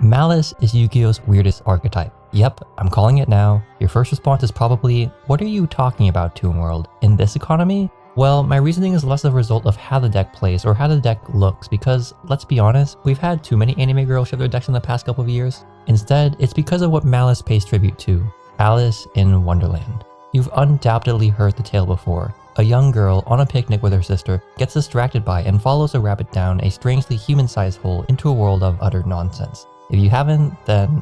Maliss is Yugioh's weirdest archetype. Yep, I'm calling it now. Your first response is probably, what are you talking about, Toon World? In this economy? Well, my reasoning is less a result of how the deck plays or how the deck looks because, let's be honest, we've had too many anime girls ship their decks in the past couple of years. Instead, it's because of what Maliss pays tribute to, Alice in Wonderland. You've undoubtedly heard the tale before. A young girl on a picnic with her sister gets distracted by and follows a rabbit down a strangely human-sized hole into a world of utter nonsense. If you haven't, then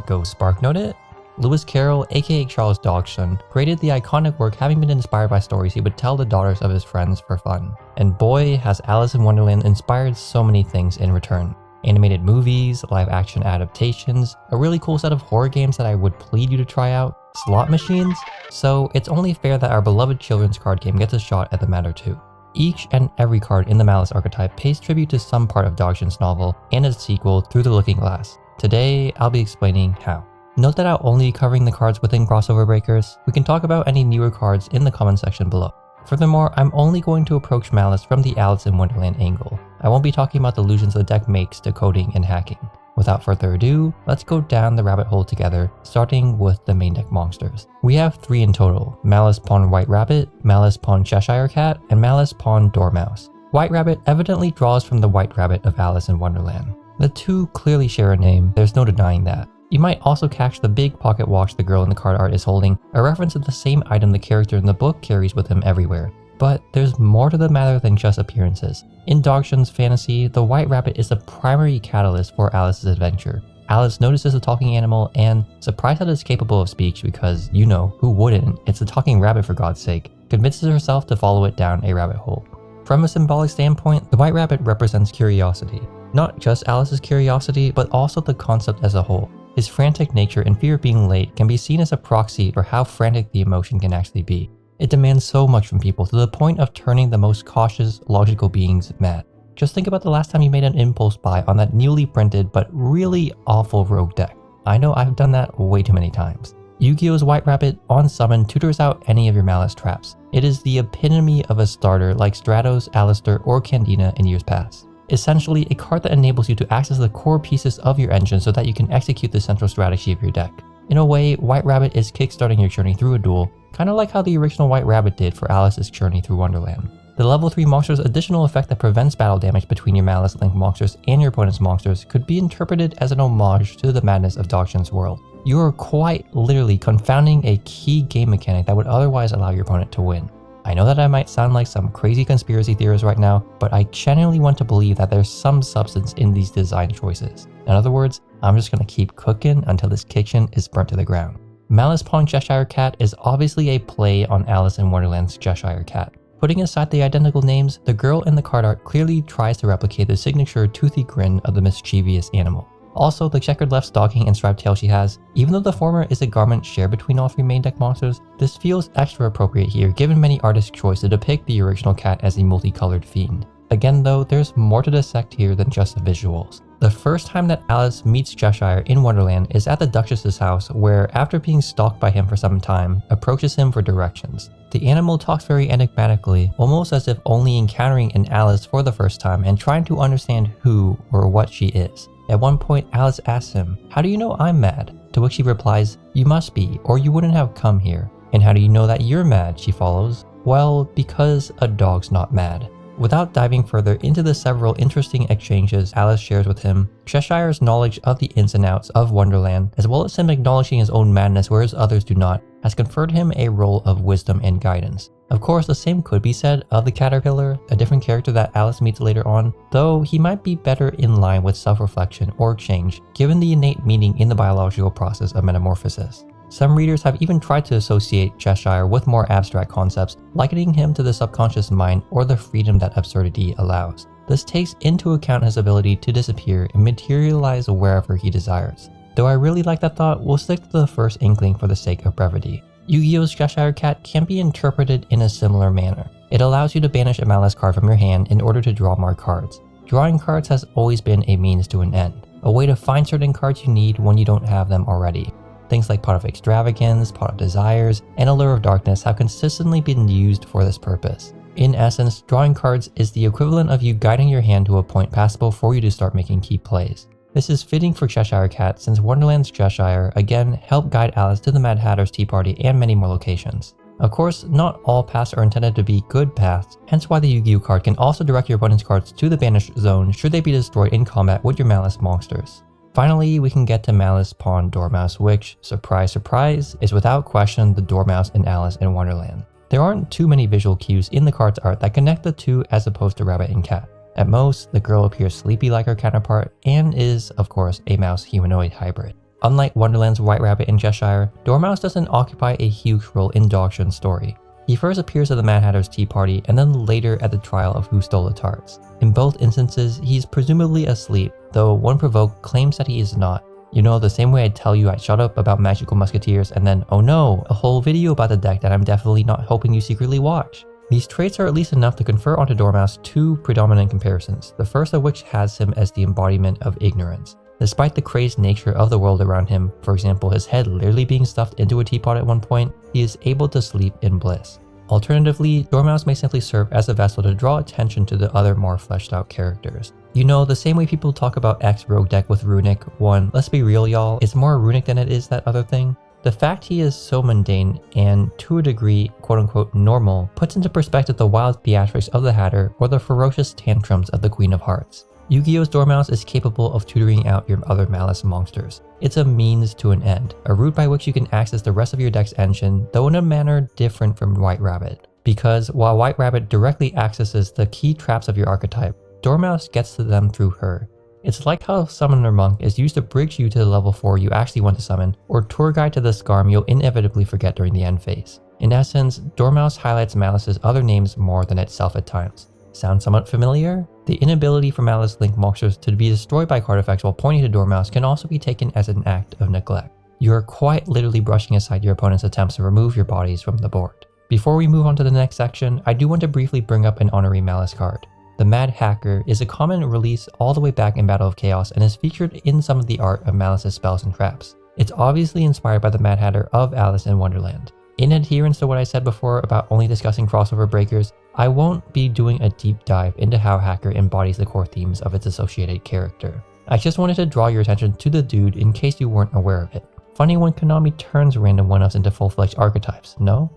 go SparkNote it. Lewis Carroll, aka Charles Dodgson, created the iconic work having been inspired by stories he would tell the daughters of his friends for fun. And boy, has Alice in Wonderland inspired so many things in return. Animated movies, live action adaptations, a really cool set of horror games that I would plead you to try out, slot machines, so it's only fair that our beloved children's card game gets a shot at the matter too. Each and every card in the Maliss archetype pays tribute to some part of Dodgson's novel and its sequel Through the Looking Glass. Today, I'll be explaining how. Note that I'll only be covering the cards within crossover breakers. We can talk about any newer cards in the comment section below. Furthermore, I'm only going to approach Maliss from the Alice in Wonderland angle. I won't be talking about the illusions the deck makes to coding and hacking. Without further ado, let's go down the rabbit hole together, starting with the main deck monsters. We have 3 in total: Maliss Pawn White Rabbit, Maliss Pawn Cheshire Cat, and Maliss Pawn Dormouse. White Rabbit evidently draws from the White Rabbit of Alice in Wonderland. The two clearly share a name, there's no denying that. You might also catch the big pocket watch the girl in the card art is holding, a reference to the same item the character in the book carries with him everywhere. But there's more to the matter than just appearances. In Dodgson's fantasy, the White Rabbit is the primary catalyst for Alice's adventure. Alice notices the talking animal and, surprised that it's capable of speech because, you know, who wouldn't, it's a talking rabbit for God's sake, convinces herself to follow it down a rabbit hole. From a symbolic standpoint, the White Rabbit represents curiosity. Not just Alice's curiosity, but also the concept as a whole. His frantic nature and fear of being late can be seen as a proxy for how frantic the emotion can actually be. It demands so much from people to the point of turning the most cautious, logical beings mad. Just think about the last time you made an impulse buy on that newly printed but really awful rogue deck. I know I've done that way too many times. Yugioh's White Rabbit on summon tutors out any of your Maliss traps. It is the epitome of a starter like Stratos, Alistair, or Candina in years past. Essentially, a card that enables you to access the core pieces of your engine so that you can execute the central strategy of your deck. In a way, White Rabbit is kickstarting your journey through a duel, kind of like how the original White Rabbit did for Alice's journey through Wonderland. The level 3 monster's additional effect that prevents battle damage between your Maliss Link monsters and your opponent's monsters could be interpreted as an homage to the madness of Dodgson's world. You are quite literally confounding a key game mechanic that would otherwise allow your opponent to win. I know that I might sound like some crazy conspiracy theorist right now, but I genuinely want to believe that there's some substance in these design choices. In other words, I'm just gonna keep cooking until this kitchen is burnt to the ground. Maliss Pawn Cheshire Cat is obviously a play on Alice in Wonderland's Cheshire Cat. Putting aside the identical names, the girl in the card art clearly tries to replicate the signature toothy grin of the mischievous animal. Also, the checkered left stocking and striped tail she has, even though the former is a garment shared between all 3 main deck monsters, this feels extra appropriate here given many artists' choice to depict the original cat as a multicolored fiend. Again though, there's more to dissect here than just the visuals. The first time that Alice meets Cheshire in Wonderland is at the Duchess's house where, after being stalked by him for some time, approaches him for directions. The animal talks very enigmatically, almost as if only encountering an Alice for the first time and trying to understand who or what she is. At one point, Alice asks him, "How do you know I'm mad?" To which he replies, "You must be, or you wouldn't have come here." "And how do you know that you're mad?" she follows. "Well, because a dog's not mad." Without diving further into the several interesting exchanges Alice shares with him, Cheshire's knowledge of the ins and outs of Wonderland, as well as him acknowledging his own madness whereas others do not, has conferred him a role of wisdom and guidance. Of course, the same could be said of the Caterpillar, a different character that Alice meets later on, though he might be better in line with self-reflection or change, given the innate meaning in the biological process of metamorphosis. Some readers have even tried to associate Cheshire with more abstract concepts, likening him to the subconscious mind or the freedom that absurdity allows. This takes into account his ability to disappear and materialize wherever he desires. Though I really like that thought, we'll stick to the first inkling for the sake of brevity. Yugioh's Cheshire Cat can be interpreted in a similar manner. It allows you to banish a Maliss card from your hand in order to draw more cards. Drawing cards has always been a means to an end, a way to find certain cards you need when you don't have them already. Things like Pot of Extravagance, Pot of Desires, and Allure of Darkness have consistently been used for this purpose. In essence, drawing cards is the equivalent of you guiding your hand to a point passable for you to start making key plays. This is fitting for Cheshire Cat since Wonderland's Cheshire again helped guide Alice to the Mad Hatter's Tea Party and many more locations. Of course, not all paths are intended to be good paths, hence why the Yu-Gi-Oh card can also direct your opponent's cards to the banished zone should they be destroyed in combat with your Maliss monsters. Finally, we can get to Maliss Pawn Dormouse, which, surprise surprise, is without question the Dormouse in Alice in Wonderland. There aren't too many visual cues in the card's art that connect the two as opposed to Rabbit and Cat. At most, the girl appears sleepy like her counterpart and is, of course, a mouse humanoid hybrid. Unlike Wonderland's White Rabbit in Cheshire, Dormouse doesn't occupy a huge role in Dodgson's story. He first appears at the Mad Hatter's Tea Party and then later at the trial of Who Stole the Tarts. In both instances, he's presumably asleep, though one provoked claims that he is not. You know, the same way I tell you I shut up about Magical Musketeers and then, oh no, a whole video about the deck that I'm definitely not hoping you secretly watch. These traits are at least enough to confer onto Dormouse two predominant comparisons, the first of which has him as the embodiment of ignorance. Despite the crazed nature of the world around him, for example his head literally being stuffed into a teapot at one point, he is able to sleep in bliss. Alternatively, Dormouse may simply serve as a vessel to draw attention to the other more fleshed out characters. You know, the same way people talk about X rogue deck with Runic, one, let's be real y'all, it's more Runic than it is that other thing. The fact he is so mundane and, to a degree, quote-unquote normal, puts into perspective the wild theatrics of the Hatter or the ferocious tantrums of the Queen of Hearts. Yu-Gi-Oh's Dormouse is capable of tutoring out your other Maliss monsters. It's a means to an end, a route by which you can access the rest of your deck's engine, though in a manner different from White Rabbit. Because while White Rabbit directly accesses the key traps of your archetype, Dormouse gets to them through her. It's like how Summoner Monk is used to bridge you to the level 4 you actually want to summon, or Tour Guide to the Scarm you'll inevitably forget during the end phase. In essence, Dormouse highlights Maliss's other names more than itself at times. Sound somewhat familiar? The inability for Maliss Link monsters to be destroyed by card effects while pointing to Dormouse can also be taken as an act of neglect. You are quite literally brushing aside your opponent's attempts to remove your bodies from the board. Before we move on to the next section, I do want to briefly bring up an honorary Maliss card. The Mad Hacker is a common release all the way back in Battle of Chaos and is featured in some of the art of Maliss's spells and traps. It's obviously inspired by the Mad Hatter of Alice in Wonderland. In adherence to what I said before about only discussing crossover breakers, I won't be doing a deep dive into how Hacker embodies the core themes of its associated character. I just wanted to draw your attention to the dude in case you weren't aware of it. Funny when Konami turns random one-ups into full-fledged archetypes, no?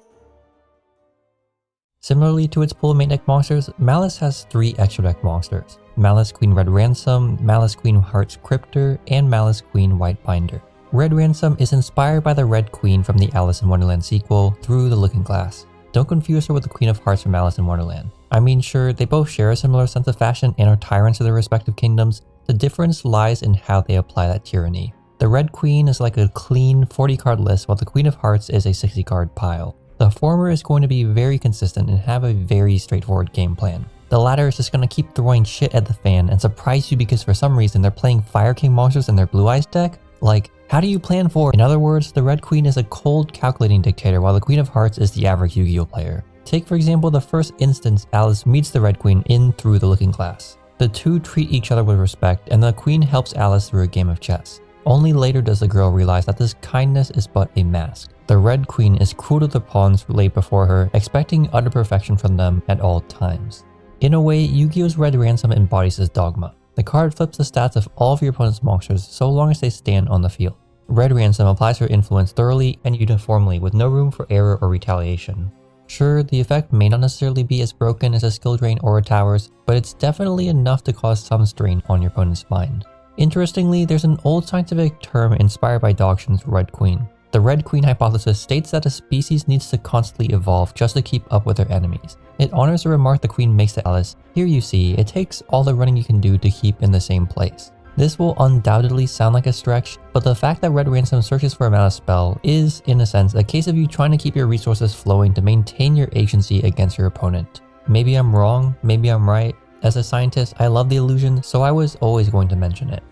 Similarly to its pool of main deck monsters, Maliss has 3 extra deck monsters: Maliss Queen Red Ransom, Maliss Queen Hearts Cryptor, and Maliss Queen White Binder. Red Ransom is inspired by the Red Queen from the Alice in Wonderland sequel, Through the Looking Glass. Don't confuse her with the Queen of Hearts from Alice in Wonderland. I mean, sure, they both share a similar sense of fashion and are tyrants of their respective kingdoms. The difference lies in how they apply that tyranny. The Red Queen is like a clean 40 card list, while the Queen of Hearts is a 60 card pile. The former is going to be very consistent and have a very straightforward game plan. The latter is just going to keep throwing shit at the fan and surprise you because for some reason they're playing Fire King monsters in their Blue Eyes deck. Like, how do you plan for? In other words, the Red Queen is a cold, calculating dictator while the Queen of Hearts is the average Yu-Gi-Oh player. Take for example the first instance Alice meets the Red Queen in Through the Looking Glass. The two treat each other with respect and the Queen helps Alice through a game of chess. Only later does the girl realize that this kindness is but a mask. The Red Queen is cruel to the pawns laid before her, expecting utter perfection from them at all times. In a way, Yu-Gi-Oh's Red Ransom embodies this dogma. The card flips the stats of all of your opponent's monsters so long as they stand on the field. Red Ransom applies her influence thoroughly and uniformly with no room for error or retaliation. Sure, the effect may not necessarily be as broken as a Skill Drain or a Towers, but it's definitely enough to cause some strain on your opponent's mind. Interestingly, there's an old scientific term inspired by Dodgson's Red Queen. The Red Queen hypothesis states that a species needs to constantly evolve just to keep up with their enemies. It honors a remark the Queen makes to Alice: "Here you see, it takes all the running you can do to keep in the same place." This will undoubtedly sound like a stretch, but the fact that Red Ransom searches for a Maliss spell is, in a sense, a case of you trying to keep your resources flowing to maintain your agency against your opponent. Maybe I'm wrong, maybe I'm right. As a scientist, I love the illusion, so I was always going to mention it.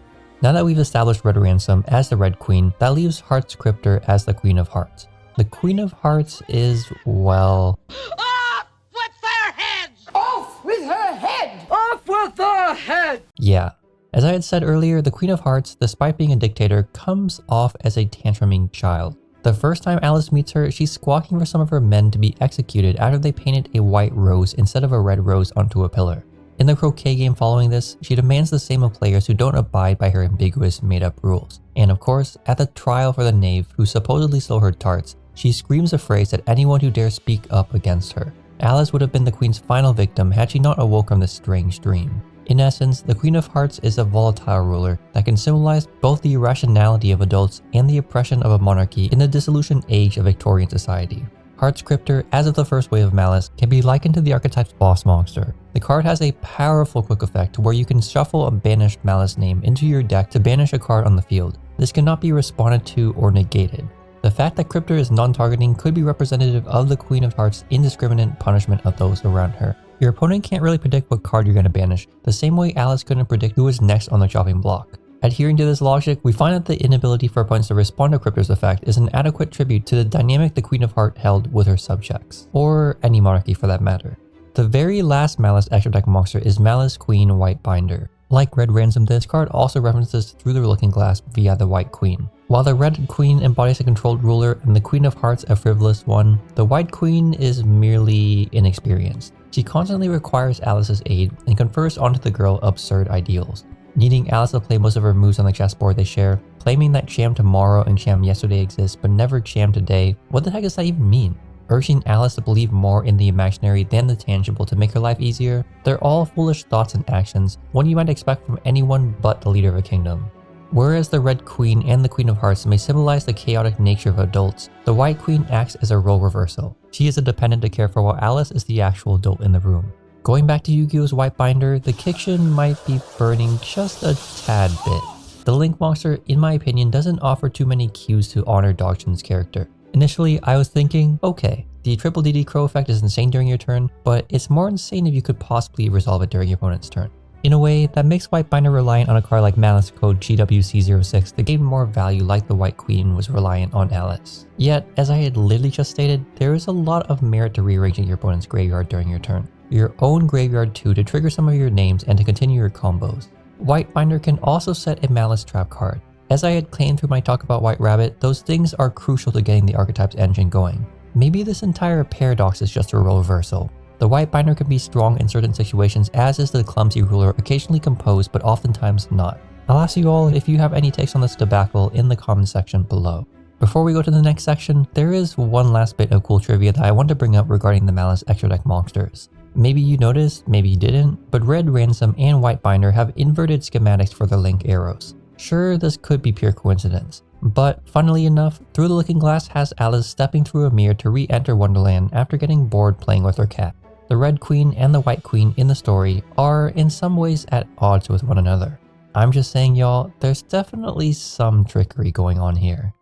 Now that we've established Red Ransom as the Red Queen, that leaves Hearts Cryptor as the Queen of Hearts. The Queen of Hearts is, well... Off with their heads! Off with her head! Off with her head! Yeah. As I had said earlier, the Queen of Hearts, despite being a dictator, comes off as a tantruming child. The first time Alice meets her, she's squawking for some of her men to be executed after they painted a white rose instead of a red rose onto a pillar. In the croquet game following this, she demands the same of players who don't abide by her ambiguous made-up rules. And of course, at the trial for the knave who supposedly stole her tarts, she screams a phrase at anyone who dares speak up against her. Alice would have been the queen's final victim had she not awoke from this strange dream. In essence, the Queen of Hearts is a volatile ruler that can symbolize both the irrationality of adults and the oppression of a monarchy in the dissolution age of Victorian society. Hearts Cryptor, as of the first wave of Maliss, can be likened to the Archetype's boss monster. The card has a powerful quick effect where you can shuffle a banished Maliss name into your deck to banish a card on the field. This cannot be responded to or negated. The fact that Cryptor is non-targeting could be representative of the Queen of Hearts' indiscriminate punishment of those around her. Your opponent can't really predict what card you're going to banish, the same way Alice couldn't predict who was next on the chopping block. Adhering to this logic, we find that the inability for opponents to respond to Cryptor's effect is an adequate tribute to the dynamic the Queen of Hearts held with her subjects, or any monarchy for that matter. The very last Maliss extra deck monster is Maliss Queen White Binder. Like Red Ransom, this card also references Through the Looking Glass via the White Queen. While the Red Queen embodies a controlled ruler and the Queen of Hearts a frivolous one, the White Queen is merely inexperienced. She constantly requires Alice's aid and confers onto the girl absurd ideals. Needing Alice to play most of her moves on the chessboard they share, claiming that Cham Tomorrow and Cham Yesterday exists but never Cham Today, what the heck does that even mean? Urging Alice to believe more in the imaginary than the tangible to make her life easier, they're all foolish thoughts and actions, one you might expect from anyone but the leader of a kingdom. Whereas the Red Queen and the Queen of Hearts may symbolize the chaotic nature of adults, the White Queen acts as a role reversal. She is a dependent to care for while Alice is the actual adult in the room. Going back to Yugioh's White Binder, the kitchen might be burning just a tad bit. The Link monster, in my opinion, doesn't offer too many cues to honor Dodgson's character. Initially, I was thinking, okay, the triple DD Crow effect is insane during your turn, but it's more insane if you could possibly resolve it during your opponent's turn. In a way, that makes White Binder reliant on a card like Maliss code GWC06 to gain more value like the White Queen was reliant on Alice. Yet, as I had literally just stated, there is a lot of merit to rearranging your opponent's graveyard during your turn. Your own graveyard too to trigger some of your names and to continue your combos. White Binder can also set a Maliss trap card. As I had claimed through my talk about White Rabbit, those things are crucial to getting the Archetype's engine going. Maybe this entire paradox is just a role reversal. The White Binder can be strong in certain situations, as is the Clumsy Ruler, occasionally composed but oftentimes not. I'll ask you all if you have any takes on this debacle in the comment section below. Before we go to the next section, there is one last bit of cool trivia that I want to bring up regarding the Maliss extra deck monsters. Maybe you noticed, maybe you didn't, but Red Ransom and White Binder have inverted schematics for their Link arrows. Sure, this could be pure coincidence, but funnily enough, Through the Looking Glass has Alice stepping through a mirror to re-enter Wonderland after getting bored playing with her cat. The Red Queen and the White Queen in the story are in some ways at odds with one another. I'm just saying y'all, there's definitely some trickery going on here.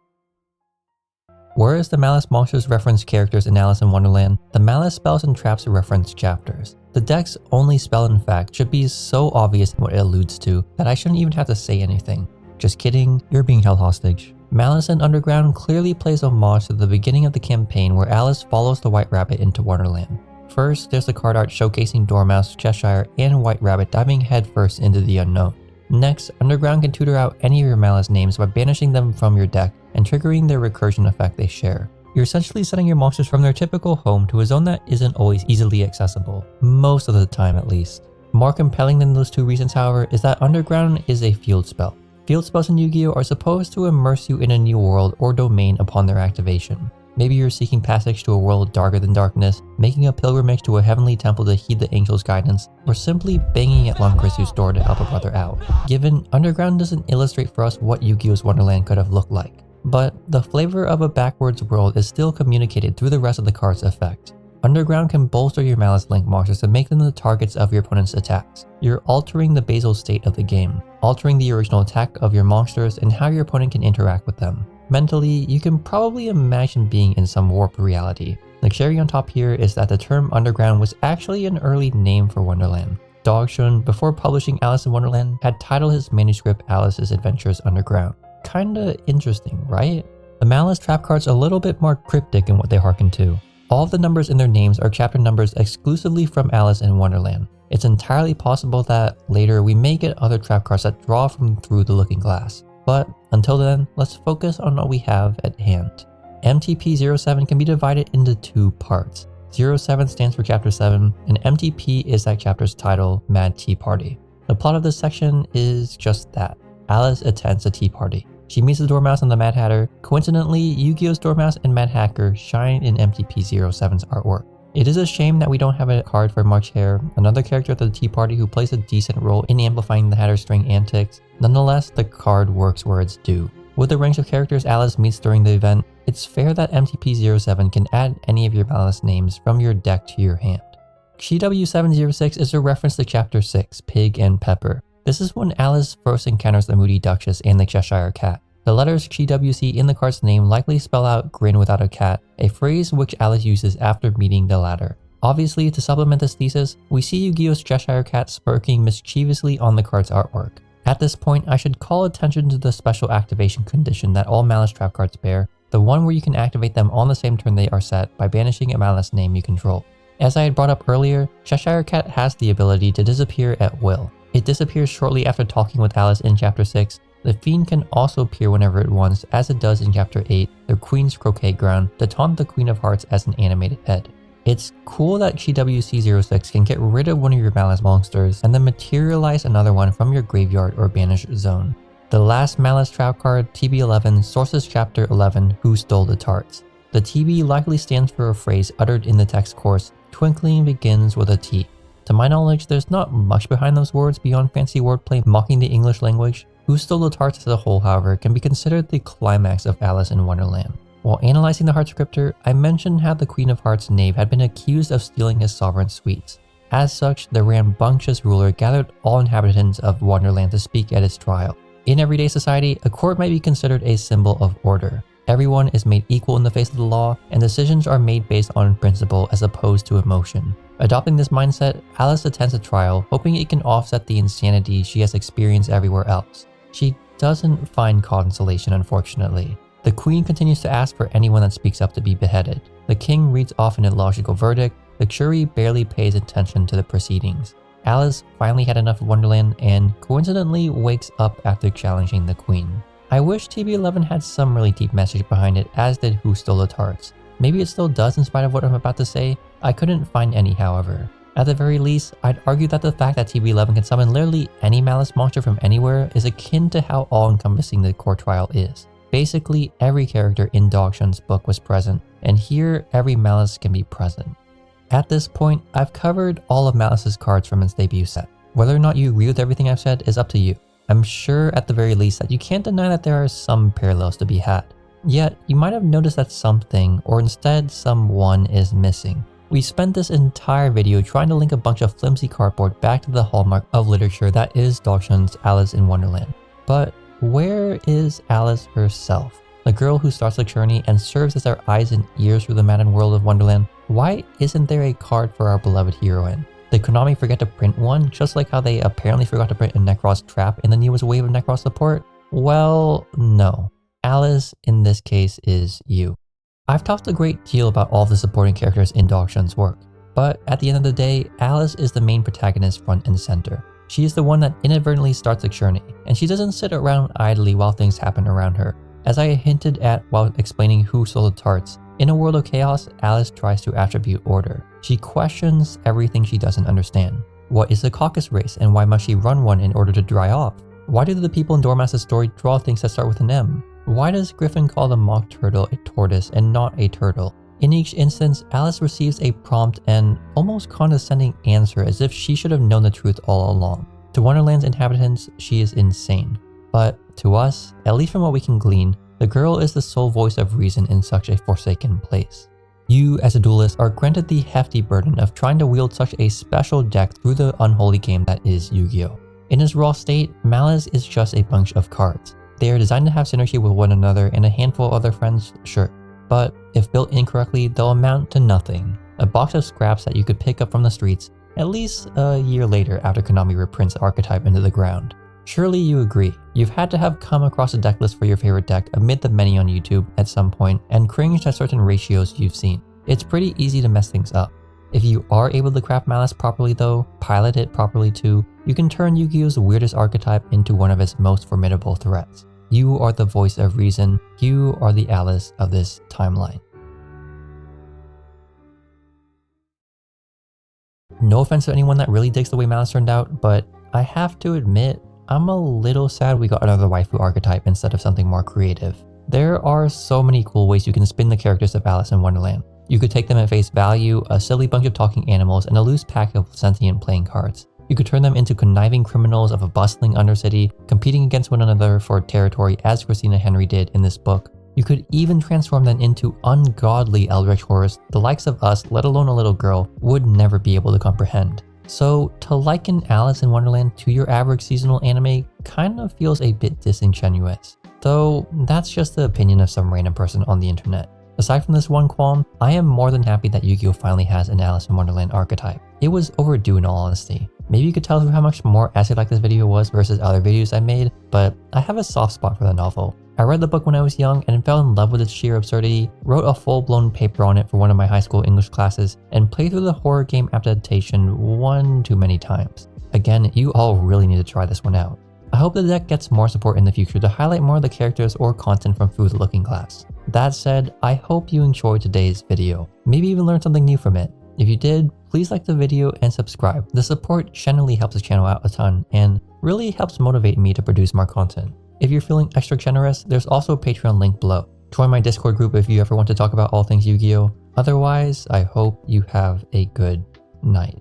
Whereas the Maliss monsters reference characters in Alice in Wonderland, the Maliss spells and traps reference chapters. The deck's only spell in fact should be so obvious in what it alludes to that I shouldn't even have to say anything. Just kidding, you're being held hostage. Maliss in Underground clearly plays homage to the beginning of the campaign where Alice follows the White Rabbit into Wonderland. First, there's the card art showcasing Dormouse, Cheshire, and White Rabbit diving headfirst into the unknown. Next, Underground can tutor out any of your Maliss names by banishing them from your deck and triggering their recursion effect they share. You're essentially sending your monsters from their typical home to a zone that isn't always easily accessible, most of the time at least. More compelling than those two reasons, however, is that Underground is a field spell. Field spells in Yu-Gi-Oh! Are supposed to immerse you in a new world or domain upon their activation. Maybe you're seeking passage to a world darker than darkness, making a pilgrimage to a heavenly temple to heed the angel's guidance, or simply banging at Longkrisu's door to help a brother out. Given, Underground doesn't illustrate for us what Yu-Gi-Oh's Wonderland could have looked like, but the flavor of a backwards world is still communicated through the rest of the card's effect. Underground can bolster your Maliss Link monsters to make them the targets of your opponent's attacks. You're altering the basal state of the game, altering the original attack of your monsters and how your opponent can interact with them. Mentally, you can probably imagine being in some warped reality. The cherry on top here is that the term Underground was actually an early name for Wonderland. Dodgson, before publishing Alice in Wonderland, had titled his manuscript Alice's Adventures Underground. Kinda interesting, right? The Maliss trap cards are a little bit more cryptic in what they harken to. All of the numbers in their names are chapter numbers exclusively from Alice in Wonderland. It's entirely possible that later we may get other trap cards that draw from Through the Looking Glass. But until then, let's focus on what we have at hand. MTP07 can be divided into two parts. 07 stands for Chapter 7, and MTP is that chapter's title, Mad Tea Party. The plot of this section is just that. Alice attends a tea party. She meets the Dormouse and the Mad Hatter. Coincidentally, Yugioh's Dormouse and Mad Hatter shine in MTP 07's artwork. It is a shame that we don't have a card for March Hare, another character at the tea party who plays a decent role in amplifying the Hatter's string antics. Nonetheless, the card works where it's due. With the range of characters Alice meets during the event, it's fair that MTP 07 can add any of your Maliss names from your deck to your hand. XW706 is a reference to Chapter 6, Pig and Pepper. This is when Alice first encounters the Moody Duchess and the Cheshire Cat. The letters XWC in the card's name likely spell out grin without a cat, a phrase which Alice uses after meeting the latter. Obviously, to supplement this thesis, we see Yugioh's Cheshire Cat smirking mischievously on the card's artwork. At this point, I should call attention to the special activation condition that all Maliss trap cards bear, the one where you can activate them on the same turn they are set by banishing a Maliss name you control. As I had brought up earlier, Cheshire Cat has the ability to disappear at will. It disappears shortly after talking with Alice in Chapter 6. The Fiend can also appear whenever it wants, as it does in Chapter 8, the Queen's Croquet Ground, to taunt the Queen of Hearts as an animated head. It's cool that XWC06 can get rid of one of your Maliss monsters and then materialize another one from your graveyard or banished zone. The last Maliss trap card, TB11, sources Chapter 11, Who Stole the Tarts. The TB likely stands for a phrase uttered in the text course, twinkling begins with a T. To my knowledge, there's not much behind those words beyond fancy wordplay mocking the English language. Who Stole the Tarts as a whole, however, can be considered the climax of Alice in Wonderland. While analyzing the Heart Scripter, I mentioned how the Queen of Hearts knave had been accused of stealing his sovereign sweets. As such, the rambunctious ruler gathered all inhabitants of Wonderland to speak at his trial. In everyday society, a court might be considered a symbol of order. Everyone is made equal in the face of the law, and decisions are made based on principle as opposed to emotion. Adopting this mindset, Alice attends a trial, hoping it can offset the insanity she has experienced everywhere else. She doesn't find consolation, unfortunately. The Queen continues to ask for anyone that speaks up to be beheaded. The King reads off an illogical verdict. The jury barely pays attention to the proceedings. Alice finally had enough of Wonderland and coincidentally wakes up after challenging the Queen. I wish TB11 had some really deep message behind it, as did Who Stole the Tarts. Maybe it still does in spite of what I'm about to say. I couldn't find any, however. At the very least, I'd argue that the fact that TB11 can summon literally any Maliss monster from anywhere is akin to how all-encompassing the court trial is. Basically, every character in Dodgson's book was present, and here every Maliss can be present. At this point, I've covered all of Maliss's cards from its debut set. Whether or not you agree with everything I've said is up to you. I'm sure at the very least that you can't deny that there are some parallels to be had. Yet, you might have noticed that something, or instead someone, is missing. We spent this entire video trying to link a bunch of flimsy cardboard back to the hallmark of literature that is Dodgson's Alice in Wonderland. But where is Alice herself? The girl who starts the journey and serves as our eyes and ears through the maddened world of Wonderland. Why isn't there a card for our beloved heroine? Did Konami forget to print one, just like how they apparently forgot to print a Necros trap in the newest wave of Necros support? Well, no. Alice, in this case, is you. I've talked a great deal about all the supporting characters in Dodgson's work, but at the end of the day, Alice is the main protagonist front and center. She is the one that inadvertently starts the journey, and she doesn't sit around idly while things happen around her. As I hinted at while explaining Who Stole the Tarts, in a world of chaos, Alice tries to attribute order. She questions everything she doesn't understand. What is a caucus race, and why must she run one in order to dry off? Why do the people in Dormouse's story draw things that start with an M? Why does Griffin call the mock turtle a tortoise and not a turtle? In each instance, Alice receives a prompt and almost condescending answer as if she should have known the truth all along. To Wonderland's inhabitants, she is insane. But to us, at least from what we can glean, the girl is the sole voice of reason in such a forsaken place. You, as a duelist, are granted the hefty burden of trying to wield such a special deck through the unholy game that is Yu-Gi-Oh! In its raw state, Maliss is just a bunch of cards. They are designed to have synergy with one another and a handful of other friends, sure. But if built incorrectly, they'll amount to nothing. A box of scraps that you could pick up from the streets, at least a year later after Konami reprints the Archetype into the ground. Surely you agree. You've had to have come across a deck list for your favorite deck amid the many on YouTube at some point and cringed at certain ratios you've seen. It's pretty easy to mess things up. If you are able to craft Maliss properly though, pilot it properly too, you can turn Yu-Gi-Oh's weirdest archetype into one of its most formidable threats. You are the voice of reason. You are the Alice of this timeline. No offense to anyone that really digs the way Maliss turned out, but I have to admit, I'm a little sad we got another waifu archetype instead of something more creative. There are so many cool ways you can spin the characters of Alice in Wonderland. You could take them at face value, a silly bunch of talking animals, and a loose pack of sentient playing cards. You could turn them into conniving criminals of a bustling undercity, competing against one another for territory as Christina Henry did in this book. You could even transform them into ungodly eldritch horrors the likes of us, let alone a little girl, would never be able to comprehend. So to liken Alice in Wonderland to your average seasonal anime kind of feels a bit disingenuous. Though that's just the opinion of some random person on the internet. Aside from this one qualm, I am more than happy that Yugioh finally has an Alice in Wonderland archetype. It was overdue in all honesty. Maybe you could tell through how much more essay-like this video was versus other videos I made, but I have a soft spot for the novel. I read the book when I was young and fell in love with its sheer absurdity, wrote a full-blown paper on it for one of my high school English classes, and played through the horror game adaptation one too many times. Again, you all really need to try this one out. I hope the deck gets more support in the future to highlight more of the characters or content from Through the Looking Glass. That said, I hope you enjoyed today's video, maybe even learned something new from it. If you did, please like the video and subscribe. The support generally helps the channel out a ton and really helps motivate me to produce more content. If you're feeling extra generous, there's also a Patreon link below. Join my Discord group if you ever want to talk about all things Yu-Gi-Oh! Otherwise, I hope you have a good night.